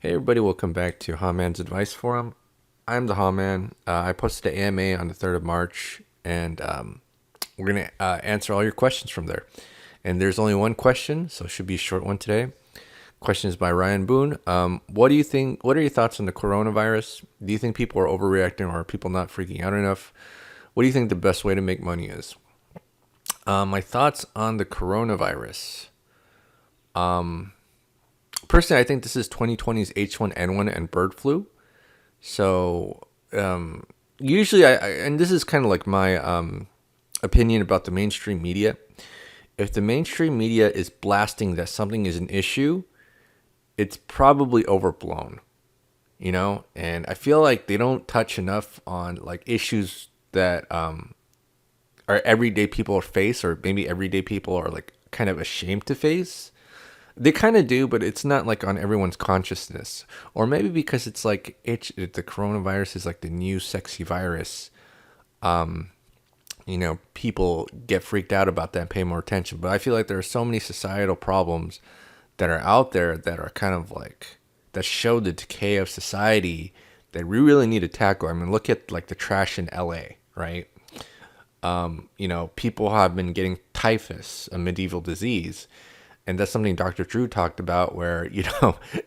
Hey everybody, welcome back to Man's Advice Forum. I'm the Man. I posted an AMA on the 3rd of March, and we're going to answer all your questions from there. And there's only one question, so it should be a short one today. Question is by Ryan Boone. What do you think? What are your thoughts on the coronavirus? Do you think people are overreacting, or are people not freaking out enough? What do you think the best way to make money is? My thoughts on the coronavirus. Personally, I think this is 2020's H1N1 and bird flu. So usually, and this is kind of like my opinion about the mainstream media. If the mainstream media is blasting that something is an issue, it's probably overblown, And I feel like they don't touch enough on like issues that are everyday people face, or maybe everyday people are like kind of ashamed to face. They kind of do, but it's not like on everyone's consciousness. Or maybe because it's like the coronavirus is like the new sexy virus. People get freaked out about that and pay more attention. But I feel like there are so many societal problems that are out there that are kind of like that show the decay of society that we really need to tackle. I mean, look at like the trash in LA, right? People have been getting typhus, a medieval disease. And that's something Dr. Drew talked about where,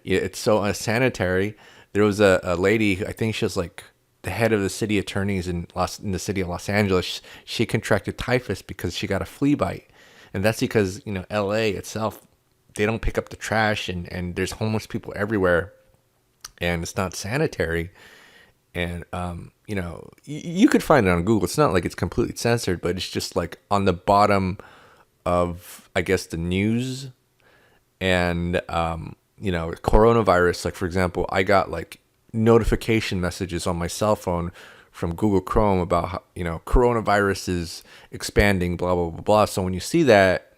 it's so unsanitary. There was a lady, I think she was like the head of the city attorneys in the city of Los Angeles. She contracted typhus because she got a flea bite. And that's because, LA itself, they don't pick up the trash, and there's homeless people everywhere, and it's not sanitary. And you could find it on Google. It's not like it's completely censored, but it's just like on the bottom of, I guess, the news. And coronavirus, like for example, I got like notification messages on my cell phone from Google Chrome about how, coronavirus is expanding, blah blah blah blah. So when you see that,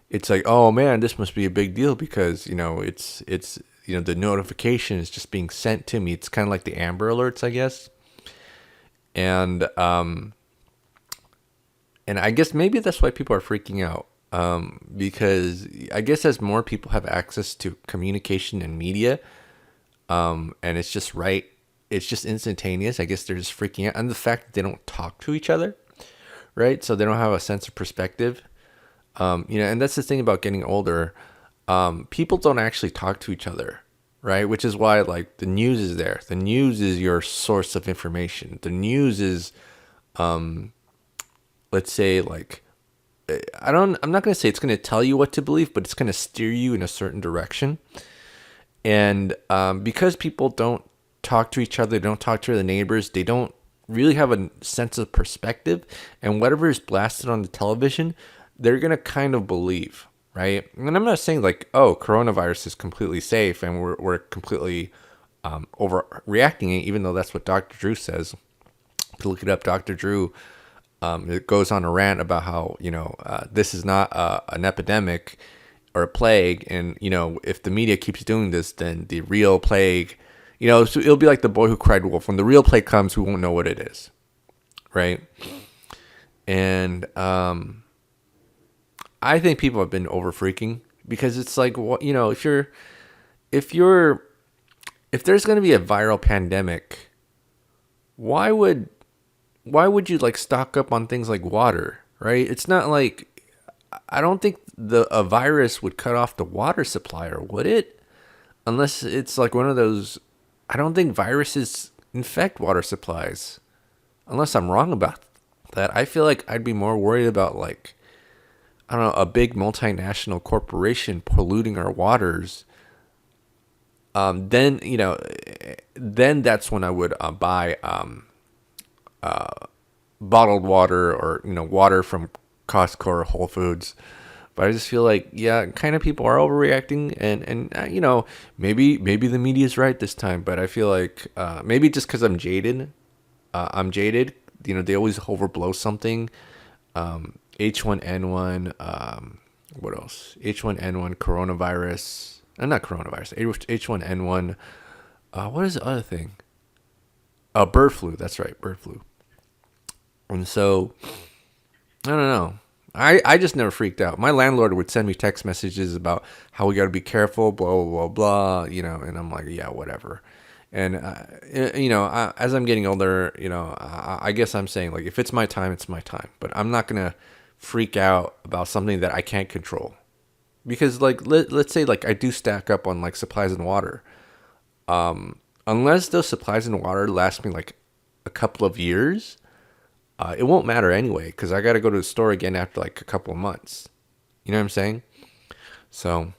it's like, oh man, this must be a big deal because it's the notification is just being sent to me. It's kind of like the Amber Alerts, I guess. And and I guess maybe that's why people are freaking out. Because I guess as more people have access to communication and media, and it's just instantaneous. I guess they're just freaking out, and the fact that they don't talk to each other, right? So they don't have a sense of perspective. And that's the thing about getting older. People don't actually talk to each other, right? Which is why like the news is there. The news is your source of information. The news is, let's say like I'm not going to say it's going to tell you what to believe, but it's going to steer you in a certain direction. And because people don't talk to each other, they don't talk to their neighbors, they don't really have a sense of perspective. And whatever is blasted on the television, they're going to kind of believe, right? And I'm not saying like, oh, coronavirus is completely safe and we're completely overreacting it, even though that's what Dr. Drew says. To look it up, Dr. Drew, it goes on a rant about how this is not an epidemic or a plague, and if the media keeps doing this, then the real plague, so it'll be like the boy who cried wolf. When the real plague comes, we won't know what it is, right? And I think people have been over freaking because it's like, if you're if there's going to be a viral pandemic, why would you like stock up on things like water, right? It's not like I don't think a virus would cut off the water supply, or would it? Unless it's like one of those. I don't think viruses infect water supplies, unless I'm wrong about that. I feel like I'd be more worried about like, I don't know, a big multinational corporation polluting our waters. Then then that's when I would buy bottled water, or water from Costco or Whole Foods. But I just feel like, yeah, kind of people are overreacting, and maybe the media is right this time, but I feel like maybe just because I'm jaded. I'm jaded. They always overblow something. H1N1. What else? H1N1 coronavirus. Not coronavirus. H1N1. What is the other thing? Bird flu. That's right, bird flu. And so, I don't know. I just never freaked out. My landlord would send me text messages about how we got to be careful, blah, blah, blah, blah, and I'm like, yeah, whatever. And, as I'm getting older, I guess I'm saying, like, if it's my time, it's my time. But I'm not going to freak out about something that I can't control. Because, like, let's say, like, I do stack up on, like, supplies and water. Unless those supplies and water last me, like, a couple of years, it won't matter anyway, because I got to go to the store again after like a couple of months. You know what I'm saying? So,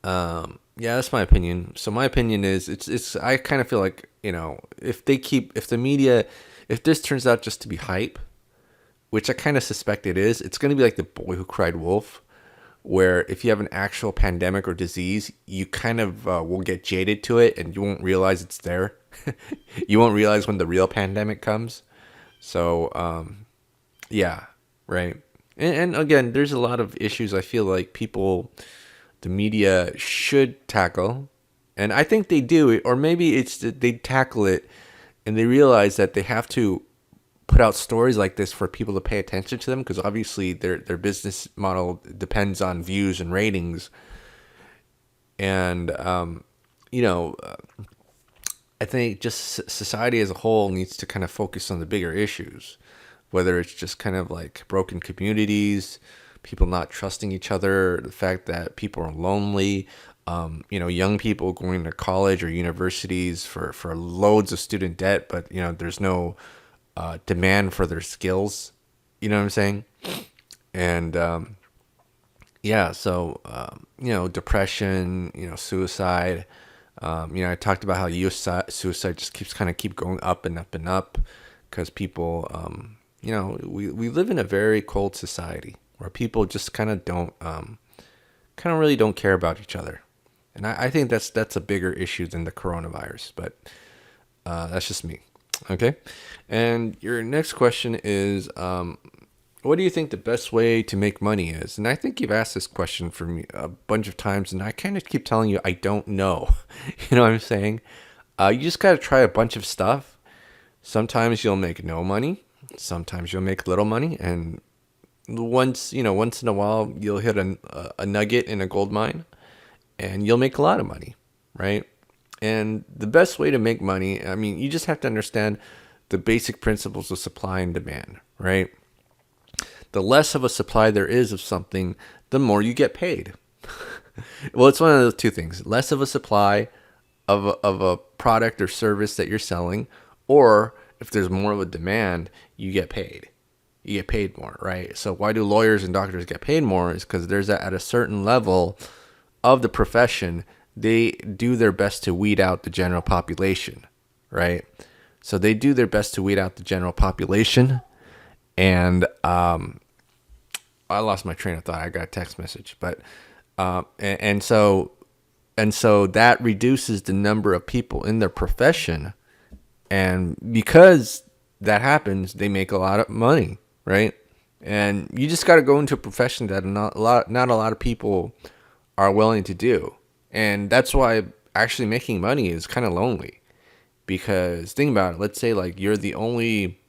yeah, that's my opinion. So my opinion is, it's. I kind of feel like, if the media, if this turns out just to be hype, which I kind of suspect it is, it's going to be like The Boy Who Cried Wolf, where if you have an actual pandemic or disease, you kind of will get jaded to it, and you won't realize it's there. You won't realize when the real pandemic comes. So, yeah, right. And again, there's a lot of issues I feel like the media should tackle. And I think they do, or maybe it's that they tackle it and they realize that they have to put out stories like this for people to pay attention to them, because obviously their business model depends on views and ratings. And, you know, I think just society as a whole needs to kind of focus on the bigger issues, whether it's just kind of like broken communities, people not trusting each other, the fact that people are lonely, young people going to college or universities for loads of student debt, but, there's no demand for their skills. You know what I'm saying? And, yeah, so, depression, suicide. I talked about how suicide just keep going up and up and up, because people, we live in a very cold society where people just kind of really don't care about each other. And I think that's a bigger issue than the coronavirus, but that's just me. Okay. And your next question is, what do you think the best way to make money is? And I think you've asked this question for me a bunch of times, and I kind of keep telling you I don't know. You know what I'm saying? You just got to try a bunch of stuff. Sometimes you'll make no money. Sometimes you'll make little money. And once in a while, you'll hit a nugget in a gold mine, and you'll make a lot of money, right? And the best way to make money, I mean, you just have to understand the basic principles of supply and demand, right? The less of a supply there is of something, the more you get paid. Well, it's one of those two things. Less of a supply of a product or service that you're selling, or if there's more of a demand, you get paid. You get paid more, right? So why do lawyers and doctors get paid more? Is because there's at a certain level of the profession, they do their best to weed out the general population, right? So they do their best to weed out the general population. And I lost my train of thought. I got a text message, but and so that reduces the number of people in their profession, and because that happens, they make a lot of money, right? And you just got to go into a profession that not a lot of people are willing to do, and that's why actually making money is kind of lonely. Because think about it. Let's say like you're the only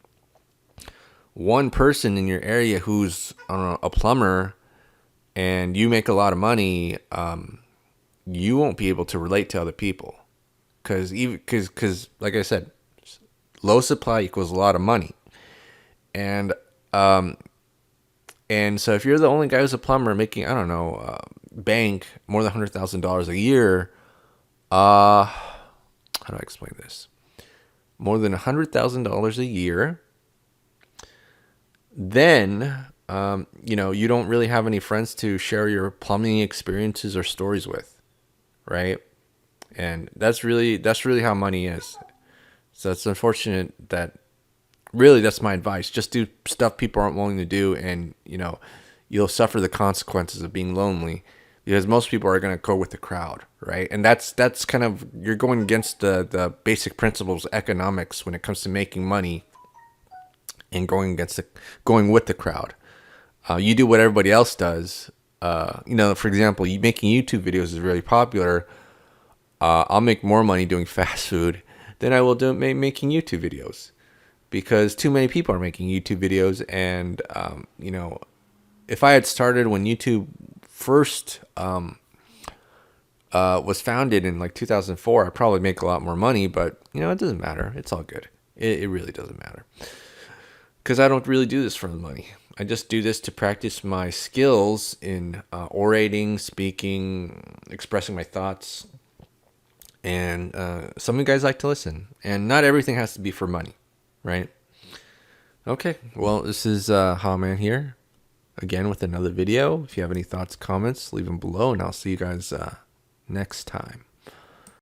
one person in your area who's, I don't know, a plumber, and you make a lot of money, you won't be able to relate to other people, because like I said, low supply equals a lot of money, and so if you're the only guy who's a plumber making, I don't know, bank more than $100,000 a year, how do I explain this? More than $100,000 a year. Then, you don't really have any friends to share your plumbing experiences or stories with, right? And that's really how money is. So it's unfortunate that, really, that's my advice. Just do stuff people aren't willing to do, and, you'll suffer the consequences of being lonely, because most people are going to go with the crowd, right? And that's kind of, you're going against the basic principles of economics when it comes to making money, and going with the crowd. You do what everybody else does. For example, making YouTube videos is really popular. I'll make more money doing fast food than I will making YouTube videos, because too many people are making YouTube videos, and if I had started when YouTube first was founded in like 2004, I'd probably make a lot more money. But it doesn't matter. It's all good. It really doesn't matter, because I don't really do this for the money. I just do this to practice my skills in orating, speaking, expressing my thoughts. And some of you guys like to listen. And not everything has to be for money, right? Okay, well, this is Hawman here, again with another video. If you have any thoughts, comments, leave them below, and I'll see you guys next time.